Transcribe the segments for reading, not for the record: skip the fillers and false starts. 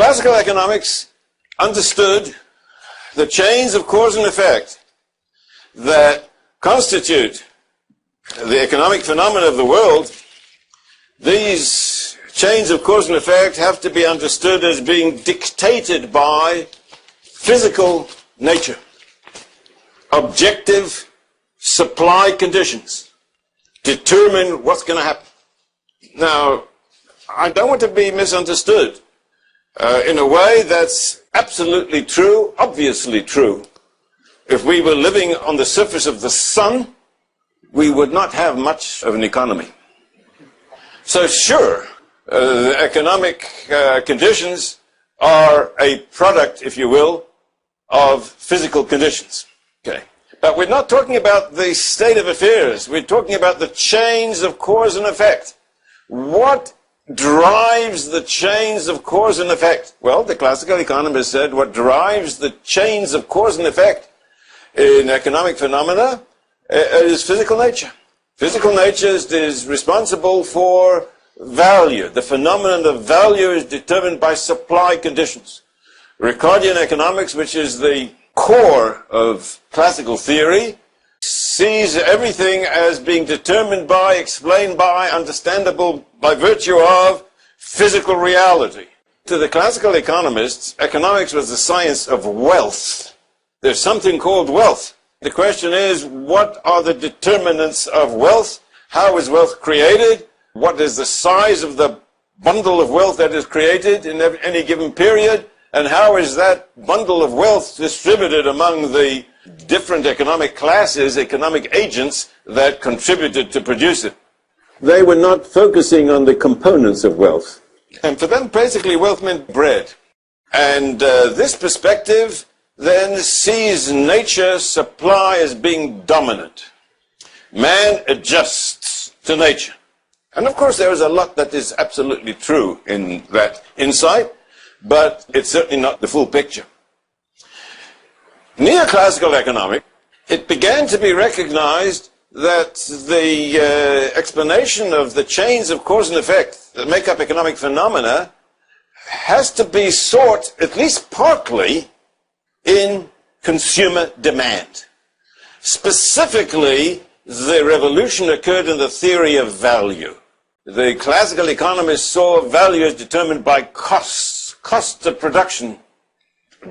Classical economics understood the chains of cause and effect that constitute the economic phenomena of the world. These chains of cause and effect have to be understood as being dictated by physical nature, objective supply conditions determine what's going to happen. Now, I don't want to be misunderstood in a way that's absolutely true, obviously true. If we were living on the surface of the sun, we would not have much of an economy. So sure, the economic conditions are a product, if you will, of physical conditions. Okay. But we're not talking about the state of affairs. We're talking about the chains of cause and effect. What drives the chains of cause and effect? Well, the classical economist said what drives the chains of cause and effect in economic phenomena is physical nature. Physical nature is responsible for value. The phenomenon of value is determined by supply conditions. Ricardian economics, which is the core of classical theory, sees everything as being determined by, explained by, understandable by virtue of physical reality. To the classical economists, economics was the science of wealth. There's something called wealth. The question is, what are the determinants of wealth? How is wealth created? What is the size of the bundle of wealth that is created in any given period? And how is that bundle of wealth distributed among the different economic classes, economic agents that contributed to produce it? They were not focusing on the components of wealth. And for them, basically, wealth meant bread. And this perspective then sees nature, supply, as being dominant. Man adjusts to nature. And of course, there is a lot that is absolutely true in that insight, but it's certainly not the full picture. Neoclassical economic, it began to be recognized that the explanation of the chains of cause and effect that make up economic phenomena has to be sought, at least partly, in consumer demand. Specifically, the revolution occurred in the theory of value. The classical economists saw value as determined by costs. Costs of production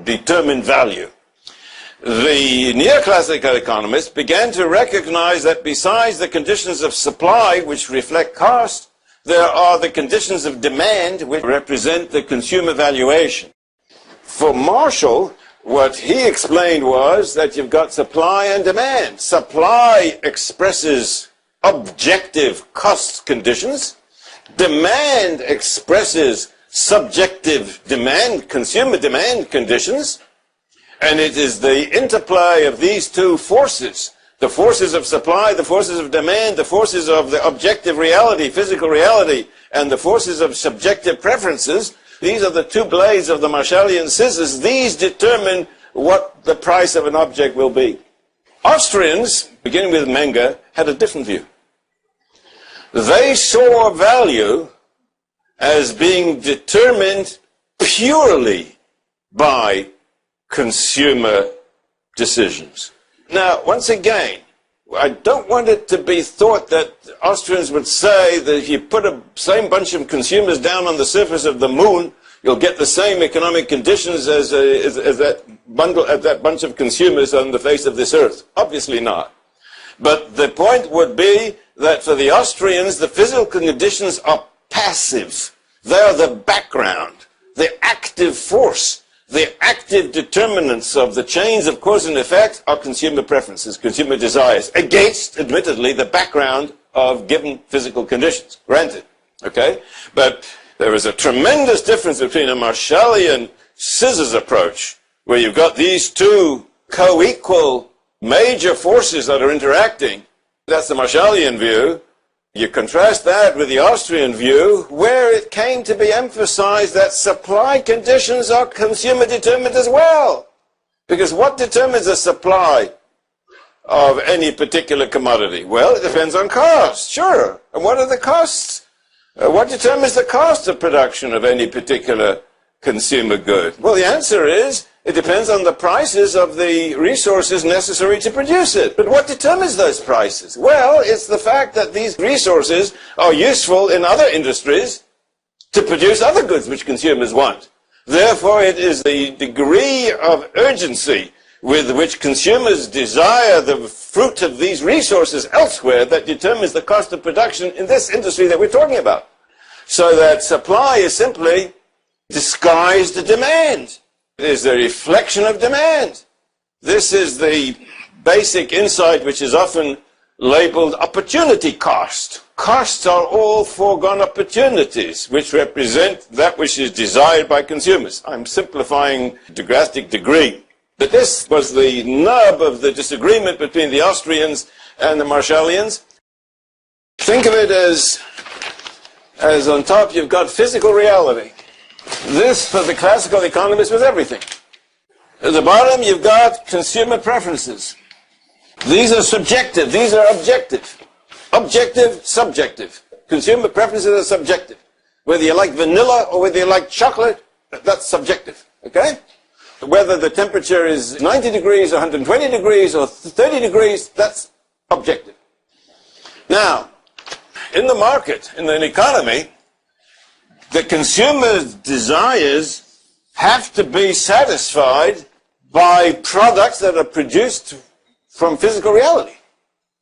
determine value. The neoclassical economists began to recognize that besides the conditions of supply, which reflect cost, there are the conditions of demand, which represent the consumer valuation. For Marshall, what he explained was that you've got supply and demand. Supply expresses objective cost conditions. Demand expresses subjective demand, consumer demand conditions. And it is the interplay of these two forces, the forces of supply, the forces of demand, the forces of the objective reality, physical reality, and the forces of subjective preferences. These are the two blades of the Marshallian scissors. These determine what the price of an object will be. Austrians, beginning with Menger, had a different view. They saw value as being determined purely by consumer decisions. Now, once again, I don't want it to be thought that Austrians would say that if you put a same bunch of consumers down on the surface of the moon, you'll get the same economic conditions as that bunch of consumers on the face of this earth. Obviously not. But the point would be that for the Austrians, the physical conditions are passive. They are the background, the active force. The active determinants of the chains of cause and effect are consumer preferences, consumer desires, against, admittedly, the background of given physical conditions. Granted. Okay? But there is a tremendous difference between a Marshallian scissors approach, where you've got these two co-equal major forces that are interacting. That's the Marshallian view. You contrast that with the Austrian view, where it came to be emphasized that supply conditions are consumer determined as well. Because what determines the supply of any particular commodity? Well, it depends on cost, sure. And what are the costs? What determines the cost of production of any particular consumer good? Well, the answer is, it depends on the prices of the resources necessary to produce it. But what determines those prices? Well, it's the fact that these resources are useful in other industries to produce other goods which consumers want. Therefore, it is the degree of urgency with which consumers desire the fruit of these resources elsewhere that determines the cost of production in this industry that we're talking about. So that supply is simply disguised demand. It is the reflection of demand. This is the basic insight which is often labeled opportunity cost. Costs are all foregone opportunities which represent that which is desired by consumers. I'm simplifying to a drastic degree. But this was the nub of the disagreement between the Austrians and the Marshallians. Think of it as on top you've got physical reality. This, for the classical economists, was everything. At the bottom, you've got consumer preferences. These are subjective. These are objective. Objective, subjective. Consumer preferences are subjective. Whether you like vanilla or whether you like chocolate, that's subjective. Okay? Whether the temperature is 90 degrees or 120 degrees or 30 degrees, that's objective. Now, in the market, in an economy, the consumer's desires have to be satisfied by products that are produced from physical reality.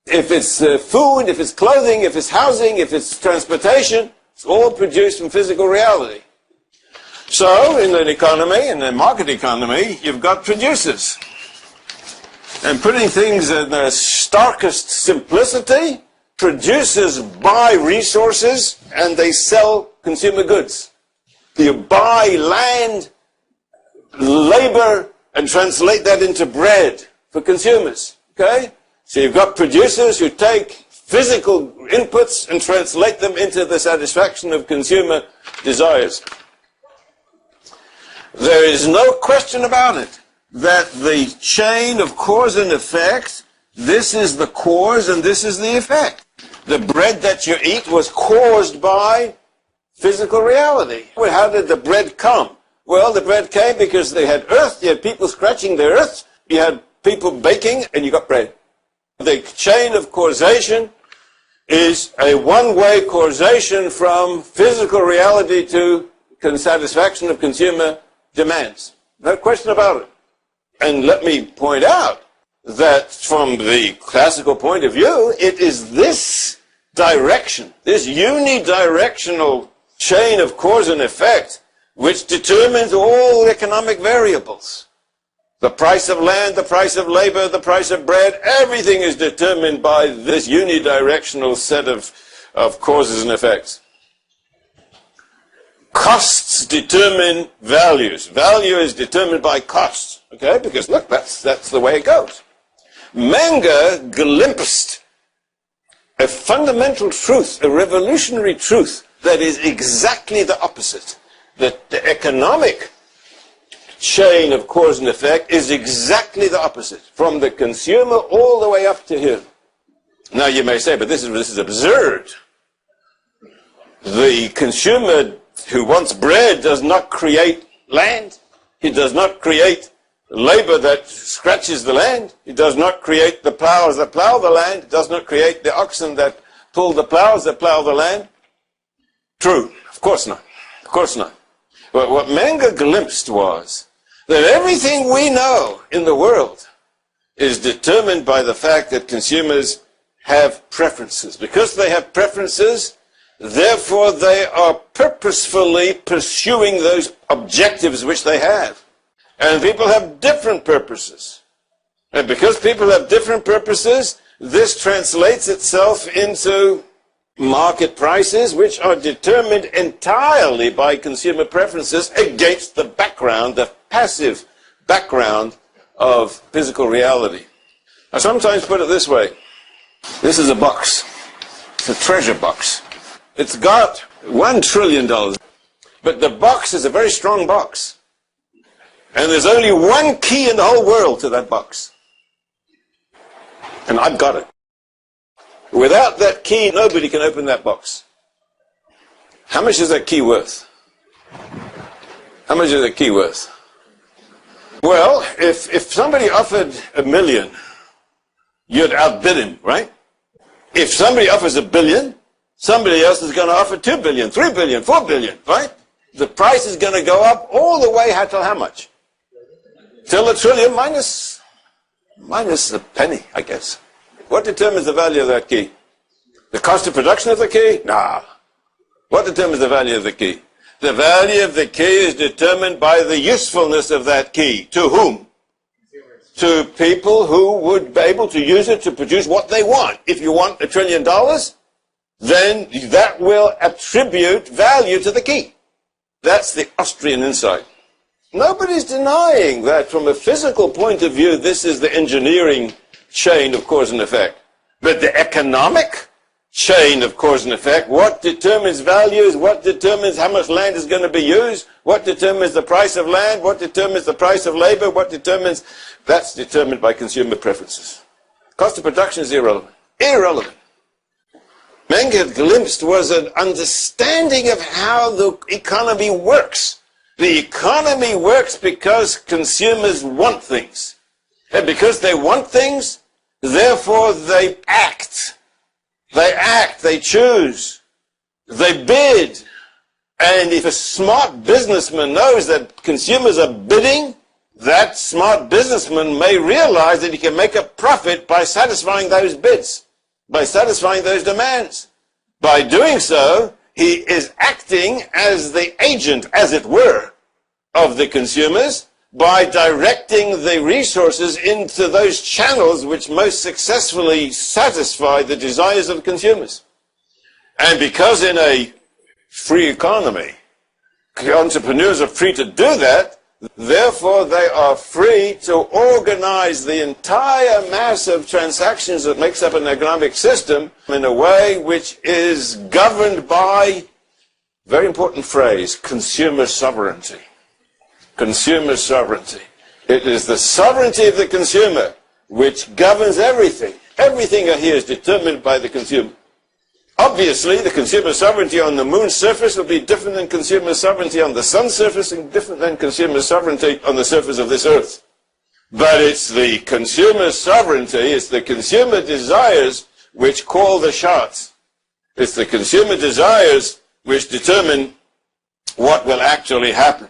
If it's food, if it's clothing, if it's housing, if it's transportation, it's all produced from physical reality. So, in an economy, in a market economy, you've got producers. And putting things in their starkest simplicity, producers buy resources and they sell consumer goods. You buy land, labor, and translate that into bread for consumers. Okay? So you've got producers who take physical inputs and translate them into the satisfaction of consumer desires. There is no question about it that the chain of cause and effect, this is the cause and this is the effect. The bread that you eat was caused by physical reality. Well, how did the bread come? Well, the bread came because they had earth, you had people scratching the earth, you had people baking, and you got bread. The chain of causation is a one-way causation from physical reality to satisfaction of consumer demands. No question about it. And let me point out that from the classical point of view, it is this direction, this unidirectional chain of cause and effect, which determines all economic variables. The price of land, the price of labor, the price of bread, everything is determined by this unidirectional set of causes and effects. Costs determine values. Value is determined by costs. Okay? Because look, that's the way it goes. Menger glimpsed a fundamental truth, a revolutionary truth that is exactly the opposite. That the economic chain of cause and effect is exactly the opposite, from the consumer all the way up to him. Now you may say, but this is absurd. The consumer who wants bread does not create land. He does not create labor that scratches the land. He does not create the plows that plow the land. He does not create the oxen that pull the plows that plow the land. True. Of course not. Of course not. But what Menger glimpsed was that everything we know in the world is determined by the fact that consumers have preferences. Because they have preferences, therefore they are purposefully pursuing those objectives which they have. And people have different purposes. And because people have different purposes, this translates itself into market prices which are determined entirely by consumer preferences against the background, the passive background of physical reality. I sometimes put it this way. This is a box. It's a treasure box. It's got $1 trillion. But the box is a very strong box. And there's only one key in the whole world to that box. And I've got it. Without that key, nobody can open that box. How much is that key worth? How much is the key worth? Well, if somebody offered $1 million, you'd outbid him, right? If somebody offers $1 billion, somebody else is going to offer $2 billion, $3 billion, $4 billion, right? The price is going to go up all the way till how much? Till $1 trillion minus a penny, I guess. What determines the value of that key? The cost of production of the key? Nah. What determines the value of the key? The value of the key is determined by the usefulness of that key. To whom? To people who would be able to use it to produce what they want. If you want $1 trillion, then that will attribute value to the key. That's the Austrian insight. Nobody's denying that from a physical point of view, this is the engineering chain of cause and effect. But the economic chain of cause and effect, what determines values, what determines how much land is going to be used, what determines the price of land, what determines the price of labor, that's determined by consumer preferences. Cost of production is irrelevant. Irrelevant. Menger glimpsed was an understanding of how the economy works. The economy works because consumers want things. And because they want things, therefore they act. They act, they choose, they bid. And if a smart businessman knows that consumers are bidding, that smart businessman may realize that he can make a profit by satisfying those bids, by satisfying those demands. By doing so, he is acting as the agent, as it were, of the consumers by directing the resources into those channels which most successfully satisfy the desires of consumers. And because in a free economy, entrepreneurs are free to do that, therefore they are free to organize the entire mass of transactions that makes up an economic system in a way which is governed by, very important phrase, consumer sovereignty. Consumer sovereignty. It is the sovereignty of the consumer which governs everything. Everything here is determined by the consumer. Obviously, the consumer sovereignty on the moon's surface will be different than consumer sovereignty on the sun's surface and different than consumer sovereignty on the surface of this earth. But it's the consumer sovereignty, it's the consumer desires which call the shots. It's the consumer desires which determine what will actually happen.